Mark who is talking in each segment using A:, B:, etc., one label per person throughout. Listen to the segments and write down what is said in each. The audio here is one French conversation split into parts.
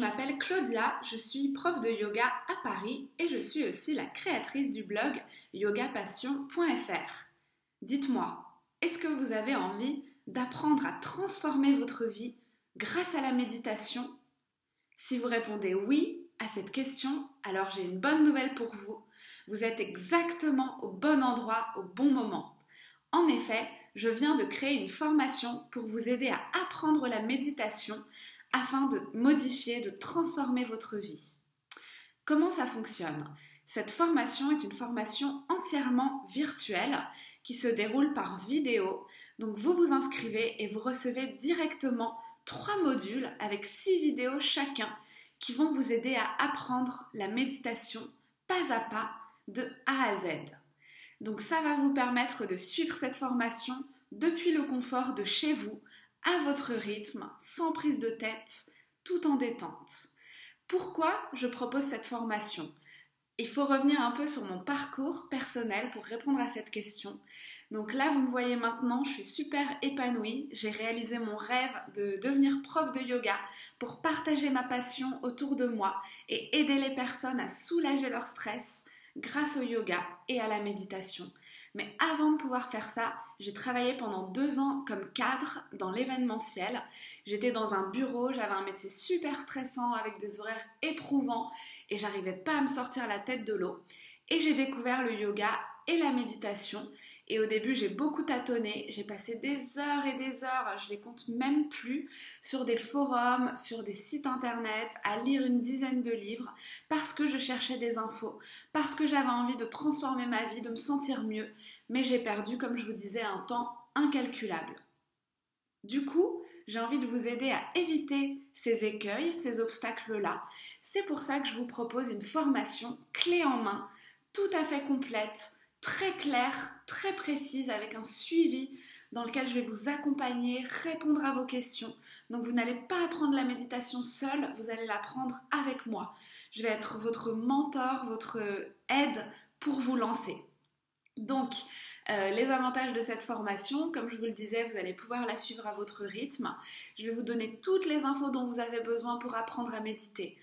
A: m'appelle Claudia, je suis prof de yoga à Paris et je suis aussi la créatrice du blog yogapassion.fr. Dites-moi, est-ce que vous avez envie d'apprendre à transformer votre vie grâce à la méditation? Si vous répondez oui à cette question, alors j'ai une bonne nouvelle pour vous. Vous êtes exactement au bon endroit au bon moment. En effet, je viens de créer une formation pour vous aider à apprendre la méditation afin de modifier, de transformer votre vie. Comment ça fonctionne? Cette formation est une formation entièrement virtuelle qui se déroule par vidéo. Donc vous vous inscrivez et vous recevez directement 3 modules avec 6 vidéos chacun qui vont vous aider à apprendre la méditation pas à pas de A à Z. Donc ça va vous permettre de suivre cette formation depuis le confort de chez vous, à votre rythme, sans prise de tête, tout en détente. Pourquoi je propose cette formation? Il faut revenir un peu sur mon parcours personnel pour répondre à cette question. Donc là, vous me voyez maintenant, je suis super épanouie. J'ai réalisé mon rêve de devenir prof de yoga pour partager ma passion autour de moi et aider les personnes à soulager leur stress grâce au yoga et à la méditation. Mais avant de pouvoir faire ça, j'ai travaillé pendant 2 ans comme cadre dans l'événementiel. J'étais dans un bureau, j'avais un métier super stressant avec des horaires éprouvants et j'arrivais pas à me sortir la tête de l'eau. Et j'ai découvert le yoga et la méditation. Et au début, j'ai beaucoup tâtonné. J'ai passé des heures et des heures, je les compte même plus, sur des forums, sur des sites internet, à lire une dizaine de livres parce que je cherchais des infos, parce que j'avais envie de transformer ma vie, de me sentir mieux. Mais j'ai perdu, comme je vous disais, un temps incalculable. Du coup, j'ai envie de vous aider à éviter ces écueils, ces obstacles-là. C'est pour ça que je vous propose une formation clé en main, tout à fait complète, très claire, très précise, avec un suivi dans lequel je vais vous accompagner, répondre à vos questions. Donc vous n'allez pas apprendre la méditation seule, vous allez l'apprendre avec moi. Je vais être votre mentor, votre aide pour vous lancer. Donc, les avantages de cette formation, comme je vous le disais, vous allez pouvoir la suivre à votre rythme. Je vais vous donner toutes les infos dont vous avez besoin pour apprendre à méditer.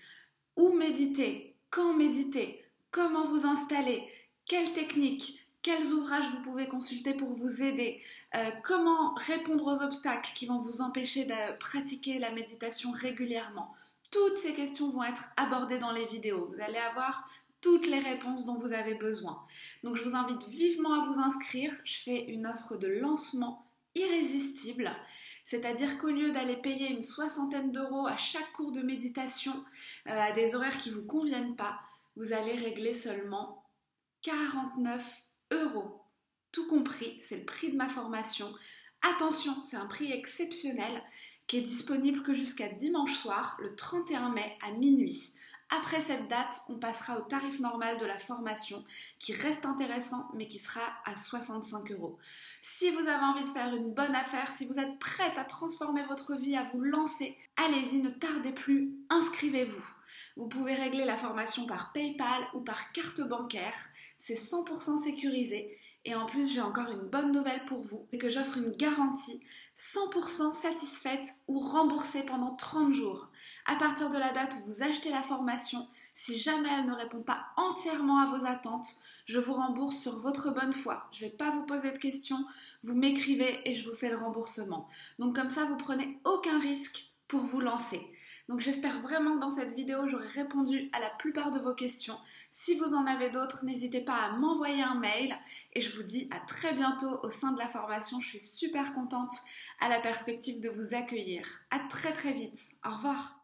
A: Où méditer? Quand méditer? Comment vous installer? Quelles techniques? Quels ouvrages vous pouvez consulter pour vous aider? Comment répondre aux obstacles qui vont vous empêcher de pratiquer la méditation régulièrement? Toutes ces questions vont être abordées dans les vidéos. Vous allez avoir toutes les réponses dont vous avez besoin. Donc je vous invite vivement à vous inscrire. Je fais une offre de lancement irrésistible, c'est-à-dire qu'au lieu d'aller payer une 60aine d'euros à chaque cours de méditation à des horaires qui ne vous conviennent pas, vous allez régler seulement 49 euros. Tout compris, c'est le prix de ma formation. Attention, c'est un prix exceptionnel qui est disponible que jusqu'à dimanche soir, le 31 mai à minuit. Après cette date, on passera au tarif normal de la formation qui reste intéressant mais qui sera à 65 euros. Si vous avez envie de faire une bonne affaire, si vous êtes prête à transformer votre vie, à vous lancer, allez-y, ne tardez plus, inscrivez-vous. Vous pouvez régler la formation par PayPal ou par carte bancaire, c'est 100% sécurisé. Et en plus, j'ai encore une bonne nouvelle pour vous, c'est que j'offre une garantie 100% satisfaite ou remboursée pendant 30 jours. À partir de la date où vous achetez la formation, si jamais elle ne répond pas entièrement à vos attentes, je vous rembourse sur votre bonne foi. Je ne vais pas vous poser de questions, vous m'écrivez et je vous fais le remboursement. Donc comme ça, vous prenez aucun risque pour vous lancer. Donc j'espère vraiment que dans cette vidéo, j'aurai répondu à la plupart de vos questions. Si vous en avez d'autres, n'hésitez pas à m'envoyer un mail et je vous dis à très bientôt au sein de la formation. Je suis super contente à la perspective de vous accueillir. À très très vite. Au revoir.